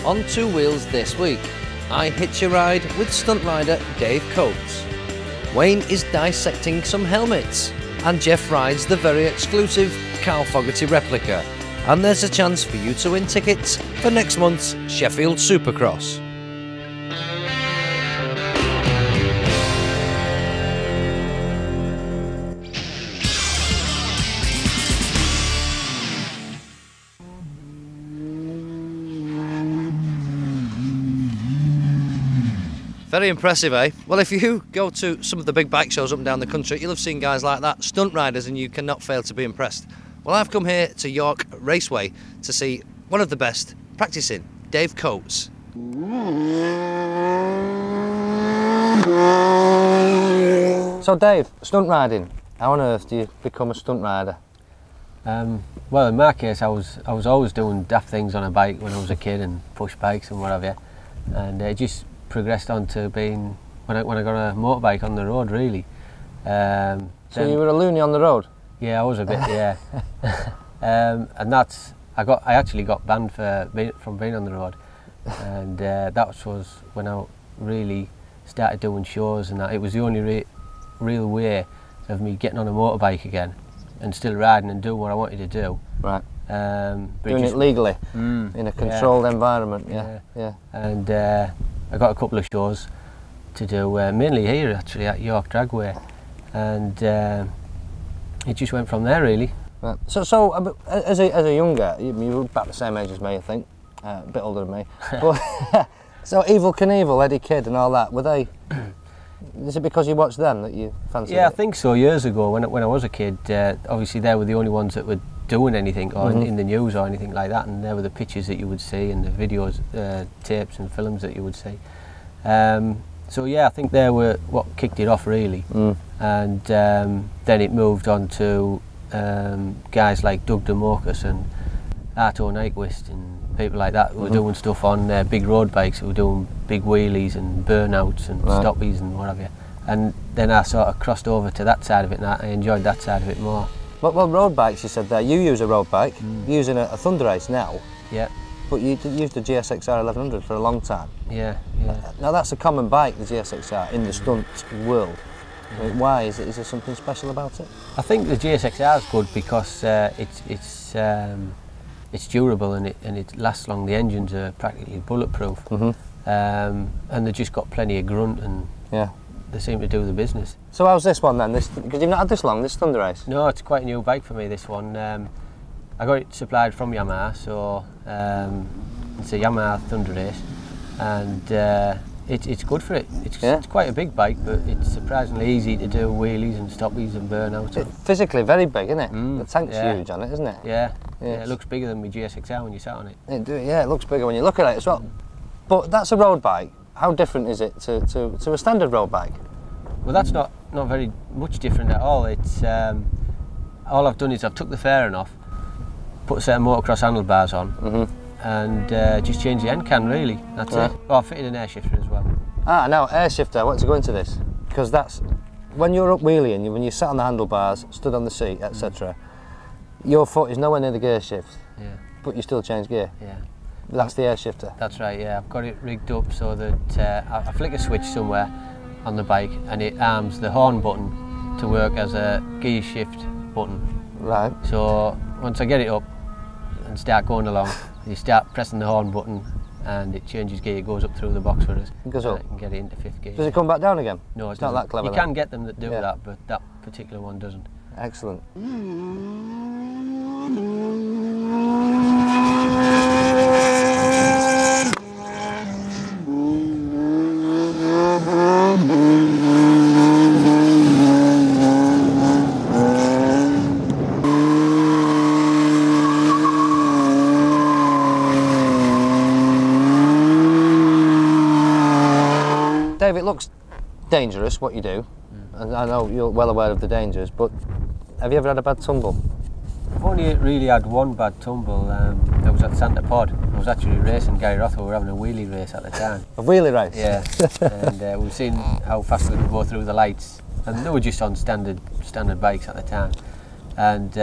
On Two Wheels this week, I hitch a ride with stunt rider Dave Coates. Wayne is dissecting some helmets, and Jeff rides the very exclusive Carl Fogarty replica. And there's a chance for you to win tickets for next month's Sheffield Supercross. Very impressive, eh? Well, if you go to some of the big bike shows up and down the country, you'll have seen guys like that, stunt riders, and you cannot fail to be impressed. Well, I've come here to York Raceway to see one of the best practicing, Dave Coates. So Dave, stunt riding, how on earth do you become a stunt rider? Well, in my case, I was always doing daft things on a bike when I was a kid and push bikes and what have you, and it just progressed on to being when I got a motorbike on the road, really. So you were a loony on the road? Yeah, I was a bit, yeah. And that's I actually got banned from being on the road, and that was when I really started doing shows, and that it was the only real way of me getting on a motorbike again and still riding and doing what I wanted to do. Right. Doing it legally in a controlled environment. Yeah. And I got a couple of shows to do, mainly here actually at York Dragway, and it just went from there, really. Right. So as a younger, you were about the same age as me, I think, a bit older than me. But, so Evel Knievel, Eddie Kidd and all that, were they, is it because you watched them that you fancied it? I think so, years ago when I was a kid. Obviously they were the only ones that were doing anything or in the news or anything like that, and there were the pictures that you would see and the videos, tapes and films that you would see. So yeah, I think they were what kicked it off, really. And then it moved on to guys like Doug DeMarcus and Arto Nyquist and people like that who were doing stuff on big road bikes, who were doing big wheelies and burnouts and stoppies and what have you. And then I sort of crossed over to that side of it, and I enjoyed that side of it more. Well, road bikes, you said there. You use a road bike, using a Thunder Race now. Yeah. But you used a GSXR 1100 for a long time. Yeah. Now that's a common bike, the GSXR, in the stunt world. I mean, why is there something special about it? I think the GSXR is good because it's durable and it lasts long. The engines are practically bulletproof, and they've just got plenty of grunt, and they seem to do the business. So how's this one then? Because you've not had this long, this Thunder Race? No, it's quite a new bike for me, this one. I got it supplied from Yamaha, so it's a Yamaha Thunder Race, and it's good for it. It's quite a big bike, but it's surprisingly easy to do wheelies and stoppies and burnouts. It's physically very big, isn't it? The tank's huge on it, isn't it? Yeah, it looks bigger than my GSXR when you sat on it. It looks bigger when you look at it as well. But that's a road bike. How different is it to a standard road bike? Well, that's not very much different at all. It's all I've done is I've took the fairing off, put a set of motocross handlebars on, and just changed the end can, really. That's it. Oh, I fitted an air shifter as well. Ah, now air shifter. I want to go into this because that's when you're up wheeling, when you sat on the handlebars, stood on the seat, etc. Your foot is nowhere near the gear shift. Yeah. But you still change gear. Yeah. That's the air shifter. That's right. Yeah, I've got it rigged up so that I flick a switch somewhere on the bike and it arms the horn button to work as a gear shift button. Right. So once I get it up and start going along, you start pressing the horn button and it changes gear, it goes up through the box for us. It goes up? I can get it into 5th gear. Does it come back down again? No, it's not that clever. You can get them that do that, but that particular one doesn't. Excellent. Dave, it looks dangerous what you do, and I know you're well aware of the dangers, but have you ever had a bad tumble? I've only really had one bad tumble. I was at Santa Pod. I was actually racing Gary Rothwell. We were having a wheelie race at the time. A wheelie race? Yeah, and we were seeing how fast we could go through the lights, and they were just on standard bikes at the time. And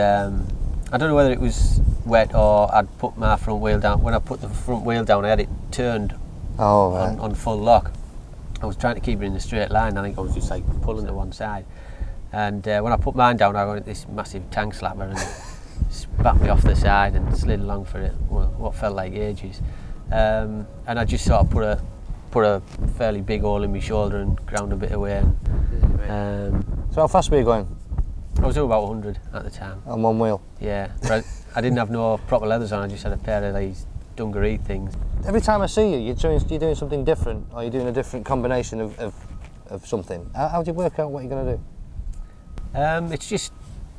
I don't know whether it was wet or I'd put my front wheel down. When I put the front wheel down, I had it turned on full lock. I was trying to keep it in a straight line. I think I was just like pulling to one side. And when I put mine down, I got this massive tank slapper and it spat me off the side and slid along for it. Well, what felt like ages. And I just sort of put a fairly big hole in my shoulder and ground a bit away. So how fast were you going? I was doing about 100 at the time. On one wheel? Yeah, but I didn't have no proper leathers on, I just had a pair of these dungaree things. Every time I see you, you're doing something different, or you're doing a different combination of something. How do you work out what you're going to do? It's just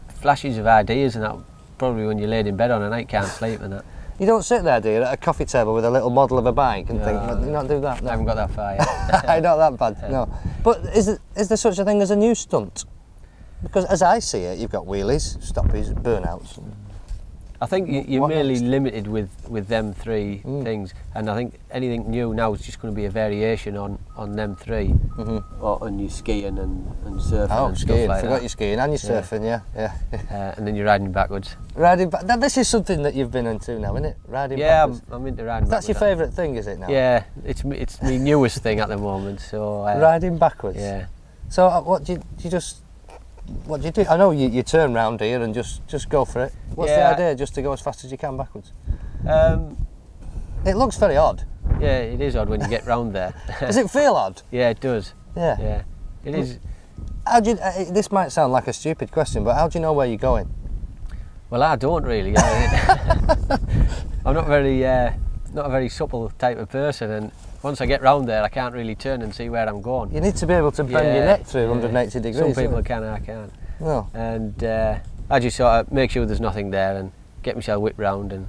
flashes of ideas and that, probably when you're laid in bed on a night, can't sleep and that. You don't sit there, do you, at a coffee table with a little model of a bike and think, you not do that? No. I haven't got that far yet. Not that bad, no. But is there such a thing as a new stunt? Because as I see it, you've got wheelies, stoppies, burnouts. I think you're merely limited with them three things, and I think anything new now is just going to be a variation on them three, or on your skiing and surfing and skiing. Stuff like Forgot that. your skiing and your surfing, yeah. And then you're riding backwards. Riding back. This is something that you've been into now, isn't it? Riding backwards. Yeah, I'm into riding. That's your favourite thing, is it now? Yeah, it's my newest thing at the moment. So riding backwards. Yeah. So what do you do? I know you turn round here and just go for it. What's the idea? Just to go as fast as you can backwards? It looks very odd. Yeah, it is odd when you get round there. Does it feel odd? Yeah, it does. Yeah. Yeah, it is. How do you, this might sound like a stupid question, but how do you know where you're going? Well, I don't really. I'm not a very supple type of person, and once I get round there, I can't really turn and see where I'm going. You need to be able to bend your neck through 180 degrees. Some people can, I can't. No. And I just sort of make sure there's nothing there and get myself whipped round. And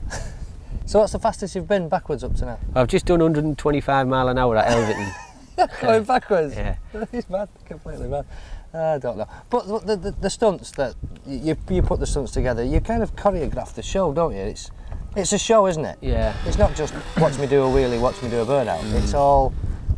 so what's the fastest you've been backwards up to now? I've just done 125 mile an hour at Elverton. Going backwards? Yeah. He's mad, completely mad. I don't know. But the stunts that you put the stunts together, you kind of choreograph the show, don't you? It's a show, isn't it? Yeah. It's not just watch me do a wheelie, watch me do a burnout. It's all...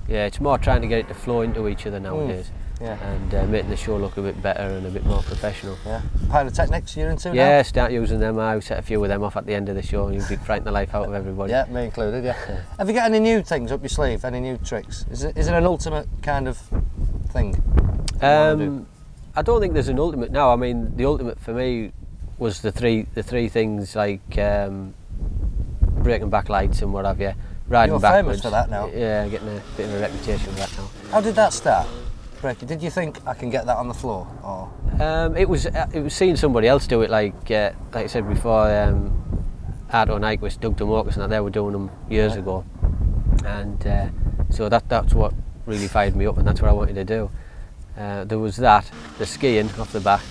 Yeah, it's more trying to get it to flow into each other nowadays. Yeah. And making the show look a bit better and a bit more professional. Yeah. Pyrotechnics you're into now? Yeah, start using them. I set a few of them off at the end of the show and usually frighten the life out of everybody. Yeah, me included, yeah. Have you got any new things up your sleeve, any new tricks? Is it an ultimate kind of thing? I don't think there's an ultimate now. I mean, the ultimate for me was the three things like breaking back lights and what have you, riding You're backwards. famous for that now. Yeah, getting a bit of a reputation for that now. How did that start? Breaking? Did you think I can get that on the floor? Or? It was seeing somebody else do it, like I said before. Arto Nyquist, Doug Demokis, and that they were doing them years ago, and so that's what really fired me up, and that's what I wanted to do. There was that, the skiing off the back,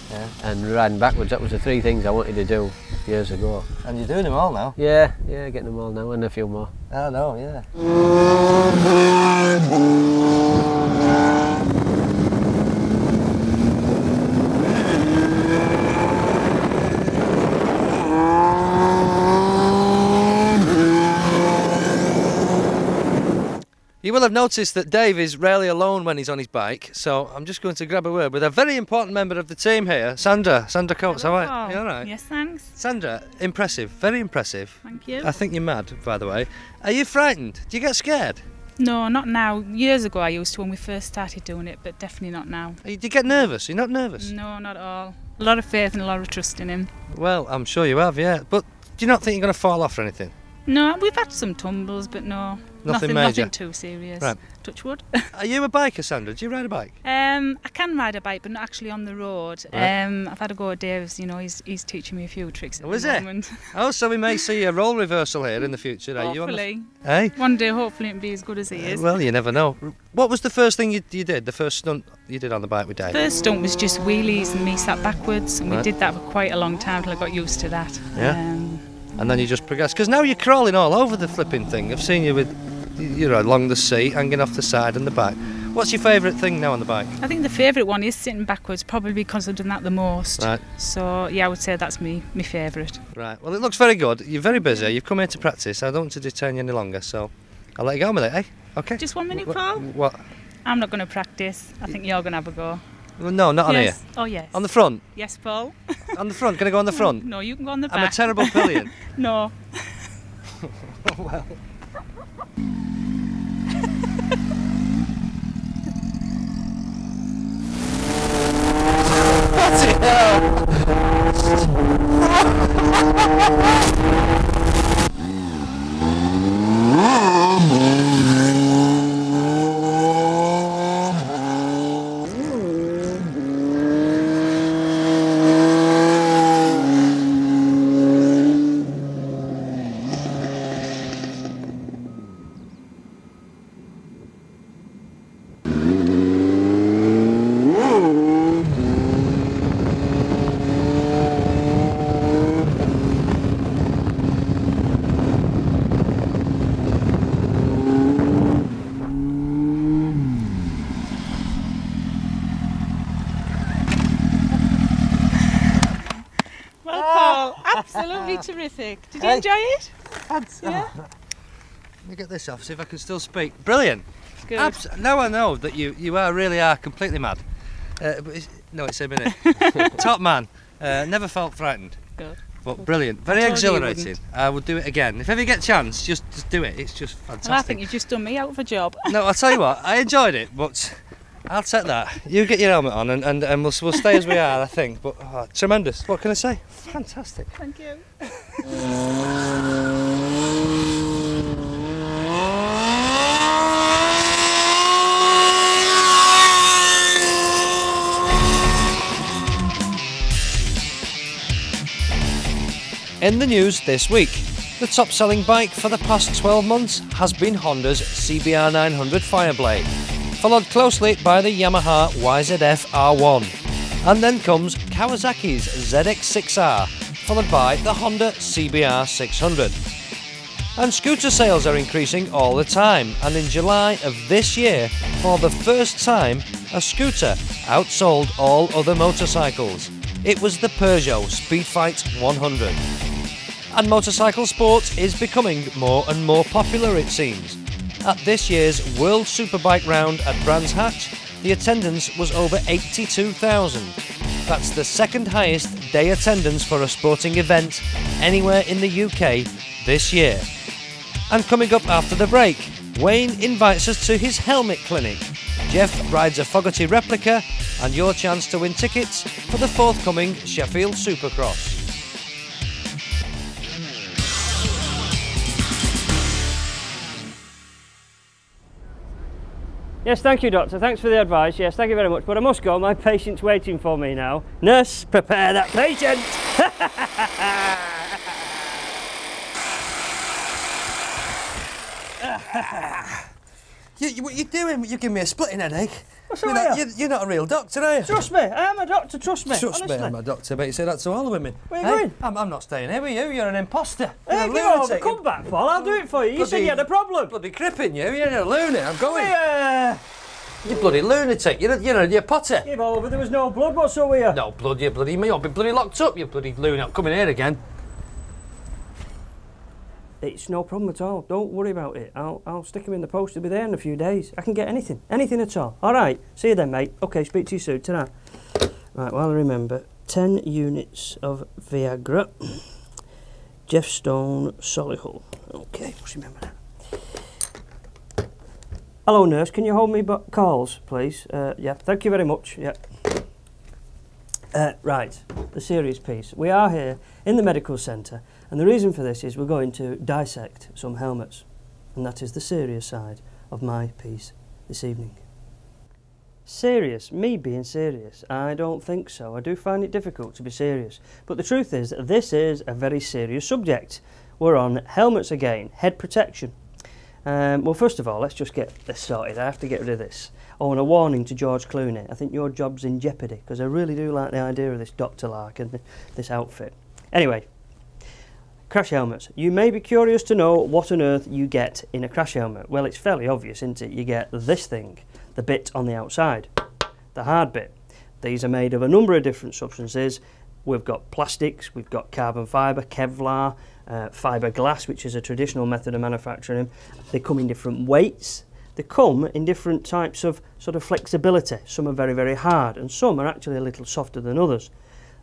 and riding backwards. That was the three things I wanted to do years ago. And you're doing them all now? Yeah, getting them all now, and a few more. I know, yeah. You will have noticed that Dave is rarely alone when he's on his bike, so I'm just going to grab a word with a very important member of the team here, Sandra Coates. How are you? All right? Yes, thanks. Sandra, impressive, very impressive. Thank you. I think you're mad, by the way. Are you frightened? Do you get scared? No, not now. Years ago I used to when we first started doing it, but definitely not now. Do you get nervous? You're not nervous? No, not at all. A lot of faith and a lot of trust in him. Well, I'm sure you have, yeah. But do you not think you're going to fall off or anything? No, we've had some tumbles, but no. Nothing major? Nothing too serious. Right. Touch wood. Are you a biker, Sandra? Do you ride a bike? I can ride a bike, but not actually on the road. Right. I've had a go at Dave's, you know, he's teaching me a few tricks at Oh, is the it? moment. Oh, so we may see a role reversal here in the future. Are you on Hopefully. Hey? One day, hopefully, it'll be as good as he is. Well, you never know. What was the first thing you did, the first stunt you did on the bike with Dave? First stunt was just wheelies and me sat backwards, and we Right. did that for quite a long time till I got used to that. Yeah. And then you just progress. Because now you're crawling all over the flipping thing. I've seen you with, you know, along the seat, hanging off the side and the back. What's your favourite thing now on the bike? I think the favourite one is sitting backwards, probably because I've done that the most. Right. So, yeah, I would say that's my favourite. Right. Well, it looks very good. You're very busy. You've come here to practice. I don't want to detain you any longer, so I'll let you go on with it, eh? Okay. Just 1 minute, Paul? What? I'm not going to practice. I think you're going to have a go. Well, no, not on Yes. here. Oh, yes. On the front. Yes, Paul. On the front. Can I go on the front? No, you can go on the back. I'm a terrible pillion. No. Oh, well. Well, Paul, absolutely terrific. Did you Hey. enjoy it? Yeah. Let me get this off, see if I can still speak. Brilliant. Good. Now I know that you really are completely mad. No, it's a minute. Top man. Never felt frightened. Good. But brilliant. Very I told you you exhilarating. I would do it again. If ever you get a chance, just do it. It's just fantastic. Well, I think you've just done me out of a job. No, I'll tell you what, I enjoyed it, but I'll take that. You get your helmet on and we'll stay as we are, I think. But tremendous. What can I say? Fantastic. Thank you. In the news this week, the top-selling bike for the past 12 months has been Honda's CBR 900 Fireblade, followed closely by the Yamaha YZF R1. And then comes Kawasaki's ZX6R, followed by the Honda CBR 600. And scooter sales are increasing all the time, and in July of this year, for the first time, a scooter outsold all other motorcycles. It was the Peugeot Speedfight 100. And motorcycle sport is becoming more and more popular, it seems. At this year's World Superbike round at Brands Hatch, the attendance was over 82,000. That's the second highest day attendance for a sporting event anywhere in the UK this year. And coming up after the break, Wayne invites us to his helmet clinic. Jeff rides a Fogarty replica, and your chance to win tickets for the forthcoming Sheffield Supercross. Yes, thank you, Doctor. Thanks for the advice. Yes, thank you very much. But I must go. My patient's waiting for me now. Nurse, prepare that patient. What are you doing? You're giving me a splitting headache. What's the matter? You're not a real doctor, are you? Trust me, I am a doctor. Trust me. Trust honestly. me, I'm a doctor, but you say that to all the women. Where are you going? I'm not staying here with you. You're an imposter. Hey, You're a get over. lunatic. Come back, Paul. I'll do it for you. You said you had a problem. Bloody cripping you. You're a lunatic. I'm going. Yeah. You bloody lunatic. You're Potter. Give over. There was no blood. What's up here? No blood, you bloody me. You'll be bloody locked up, you bloody lunatic. Coming here again. It's no problem at all. Don't worry about it. I'll stick him in the post. He'll be there in a few days. I can get anything. Anything at all. All right. See you then, mate. Okay, speak to you soon. Ta-ra. Right, well, I remember 10 units of Viagra. Jeff Stone, Solihull. Okay, just remember that. Hello, nurse. Can you hold me calls, please? Yeah, thank you very much. Yeah. Right, the serious piece. We are here in the medical centre, and the reason for this is we're going to dissect some helmets, and that is the serious side of my piece this evening. Serious? Me being serious? I don't think so. I do find it difficult to be serious. But the truth is, this is a very serious subject. We're on helmets again, head protection. Well, first of all, let's just get this sorted. I have to get rid of this. Oh, and a warning to George Clooney. I think your job's in jeopardy, because I really do like the idea of this Dr. Lark and this outfit. Anyway, crash helmets. You may be curious to know what on earth you get in a crash helmet. Well, it's fairly obvious, isn't it? You get this thing, the bit on the outside, the hard bit. These are made of a number of different substances. We've got plastics, we've got carbon fibre, Kevlar, fiberglass, which is a traditional method of manufacturing them. They come in different weights. They come in different types of sort of flexibility. Some are very, very hard, and some are actually a little softer than others.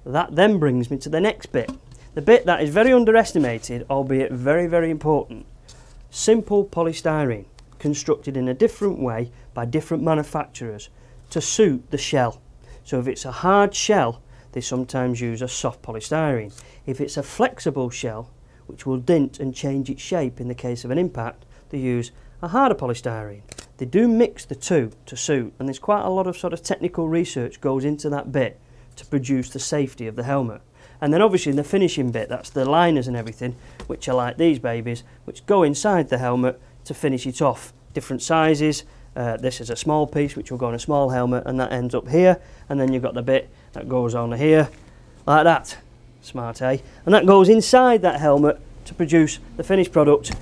That then brings me to the next bit. The bit that is very underestimated, albeit very, very important. Simple polystyrene, constructed in a different way by different manufacturers to suit the shell. So if it's a hard shell, they sometimes use a soft polystyrene. If it's a flexible shell, which will dint and change its shape in the case of an impact, they use a harder polystyrene. They do mix the two to suit, and there's quite a lot of sort of technical research goes into that bit to produce the safety of the helmet. And then obviously in the finishing bit, that's the liners and everything, which are like these babies, which go inside the helmet to finish it off. Different sizes. This is a small piece which will go on a small helmet, and that ends up here, and then you've got the bit that goes on here like that. Smart, eh? And that goes inside that helmet to produce the finished product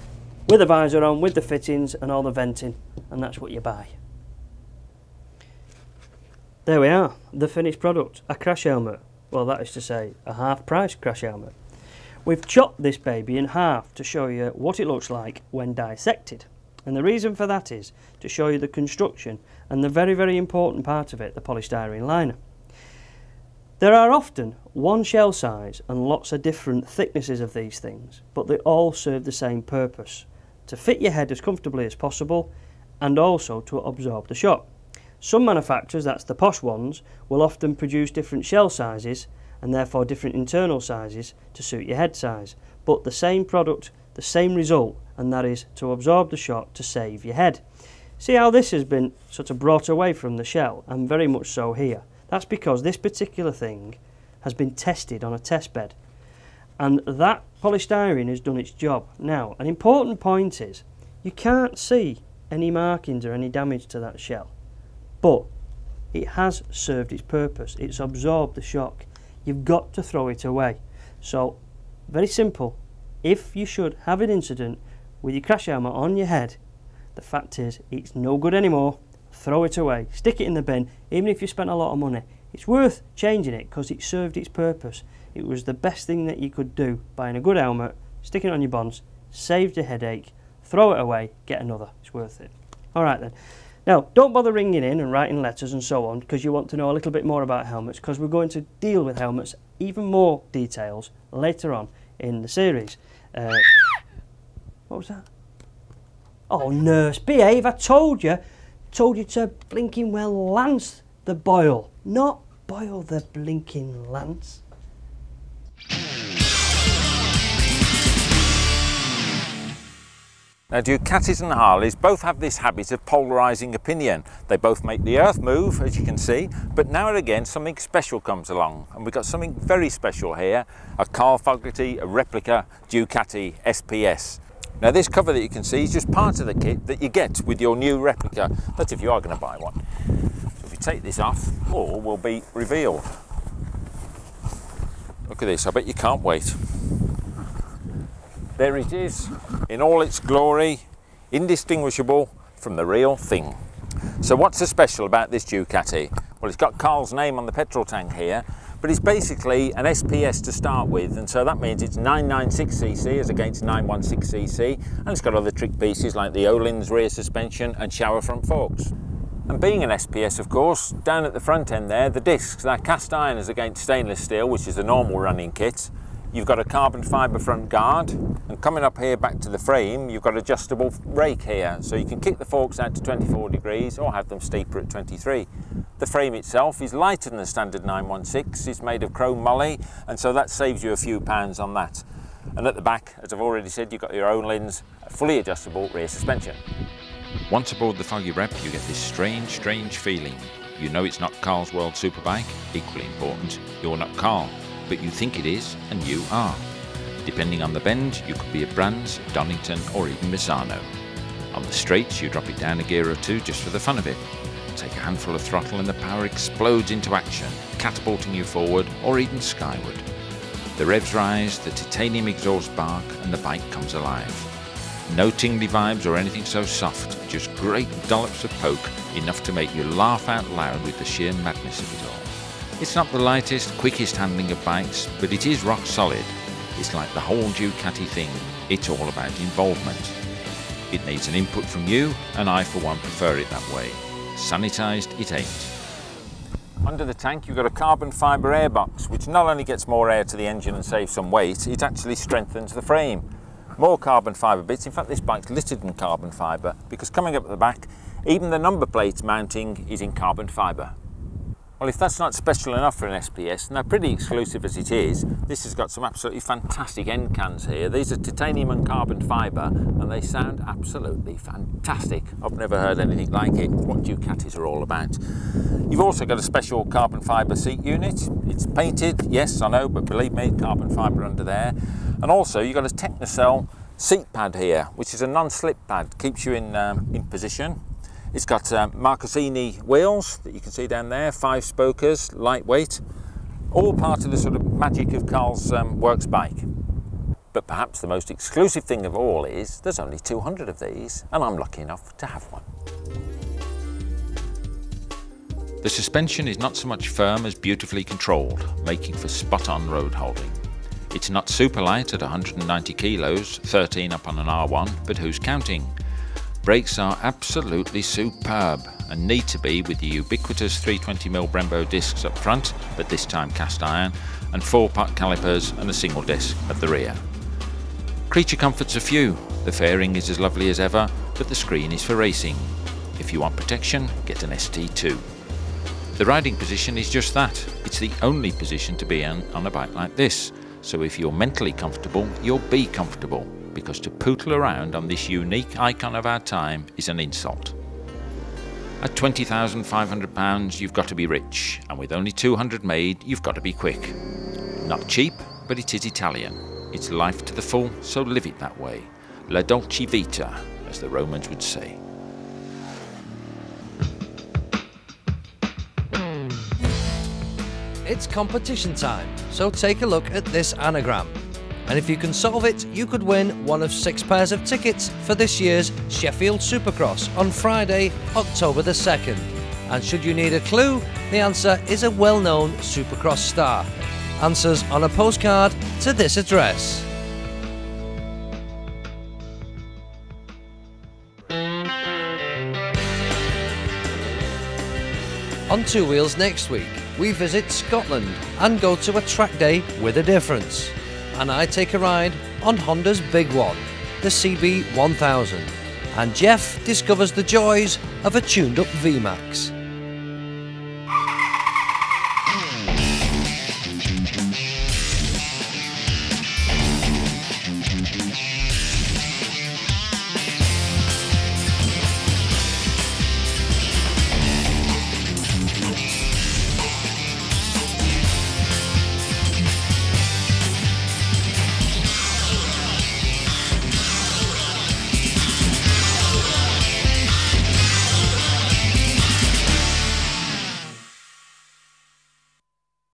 with the visor on, with the fittings and all the venting, and that's what you buy. There we are, the finished product, a crash helmet. Well, that is to say, a half price crash helmet. We've chopped this baby in half to show you what it looks like when dissected. And the reason for that is to show you the construction and the very, very important part of it, the polystyrene liner. There are often one shell size and lots of different thicknesses of these things, but they all serve the same purpose, to fit your head as comfortably as possible and also to absorb the shock. Some manufacturers, that's the posh ones, will often produce different shell sizes and therefore different internal sizes to suit your head size, but the same product, the same result, and that is to absorb the shock to save your head. See how this has been sort of brought away from the shell, and very much so here. That's because this particular thing has been tested on a test bed, and that polystyrene has done its job. Now, an important point is you can't see any markings or any damage to that shell, but it has served its purpose. It's absorbed the shock. You've got to throw it away. So, very simple. If you should have an incident with your crash helmet on your head, the fact is it's no good anymore. Throw it away. Stick it in the bin. Even if you spent a lot of money, it's worth changing it because it served its purpose. It was the best thing that you could do, buying a good helmet, sticking it on your bonds, saved your headache, throw it away, get another. It's worth it. Alright then. Now, don't bother ringing in and writing letters and so on because you want to know a little bit more about helmets, because we're going to deal with helmets, even more details, later on in the series. What was that? Oh, nurse, behave, I told you to blinking well lance the boil, not boil the blinking lance. Now, Ducatis and Harleys both have this habit of polarising opinion. They both make the earth move, as you can see, but now and again something special comes along, and we've got something very special here, a Carl Fogarty, a replica Ducati SPS. Now, this cover that you can see is just part of the kit that you get with your new replica. That's if you are going to buy one. So if you take this off, all will be revealed. Look at this, I bet you can't wait. There it is, in all its glory, indistinguishable from the real thing. So what's so special about this Ducati? Well, it's got Carl's name on the petrol tank here, but it's basically an SPS to start with, and so that means it's 996cc as against 916cc, and it's got other trick pieces like the Öhlins rear suspension and shower front forks. And being an SPS, of course, down at the front end there, the discs, they're cast iron as against stainless steel, which is the normal running kit. You've got a carbon fibre front guard, and coming up here back to the frame, you've got adjustable rake here, so you can kick the forks out to 24 degrees or have them steeper at 23. The frame itself is lighter than the standard 916, it's made of chrome moly, and so that saves you a few pounds on that. And at the back, as I've already said, you've got your Öhlins, a fully adjustable rear suspension. Once aboard the Foggy Rep, you get this strange feeling. You know it's not Carl's World Superbike, equally important, you're not Carl. But you think it is, and you are. Depending on the bend, you could be at Brands, Donington or even Misano. On the straights, you drop it down a gear or two just for the fun of it. Take a handful of throttle and the power explodes into action, catapulting you forward or even skyward. The revs rise, the titanium exhaust bark, and the bike comes alive. No tingly vibes or anything so soft, just great dollops of poke, enough to make you laugh out loud with the sheer madness of it all. It's not the lightest, quickest handling of bikes, but it is rock solid. It's like the whole Ducati thing, it's all about involvement. It needs an input from you, and I for one prefer it that way. Sanitised it ain't. Under the tank you've got a carbon fibre airbox, which not only gets more air to the engine and saves some weight, it actually strengthens the frame. More carbon fibre bits. In fact, this bike's littered in carbon fibre because coming up at the back, even the number plate mounting is in carbon fibre. Well, if that's not special enough for an SPS, now pretty exclusive as it is, this has got some absolutely fantastic end cans here. These are titanium and carbon fibre, and they sound absolutely fantastic. I've never heard anything like it. It's what Ducatis are all about. You've also got a special carbon fibre seat unit. It's painted, yes, I know, but believe me, carbon fibre under there. And also you've got a Technocell seat pad here, which is a non-slip pad, keeps you in position. It's got Marcassini wheels that you can see down there, 5 spokers, lightweight, all part of the sort of magic of Carl's works bike. But perhaps the most exclusive thing of all is there's only 200 of these, and I'm lucky enough to have one. The suspension is not so much firm as beautifully controlled, making for spot-on road holding. It's not super light at 190 kilos, 13 up on an R1, but who's counting? Brakes are absolutely superb and need to be, with the ubiquitous 320mm Brembo discs up front, but this time cast iron, and 4-pot calipers and a single disc at the rear. Creature comforts are few. The fairing is as lovely as ever, but the screen is for racing. If you want protection, get an ST2. The riding position is just that. It's the only position to be in on a bike like this. So if you're mentally comfortable, you'll be comfortable, because to pootle around on this unique icon of our time is an insult. At £20,500 you've got to be rich, and with only 200 made you've got to be quick. Not cheap, but it is Italian. It's life to the full, so live it that way. La dolce vita, as the Romans would say. It's competition time, so take a look at this anagram. And if you can solve it, you could win one of 6 pairs of tickets for this year's Sheffield Supercross on Friday, October the 2nd. And should you need a clue, the answer is a well-known Supercross star. Answers on a postcard to this address. On Two Wheels next week, we visit Scotland and go to a track day with a difference. And I take a ride on Honda's big one, the CB1000. And Jeff discovers the joys of a tuned-up VMAX.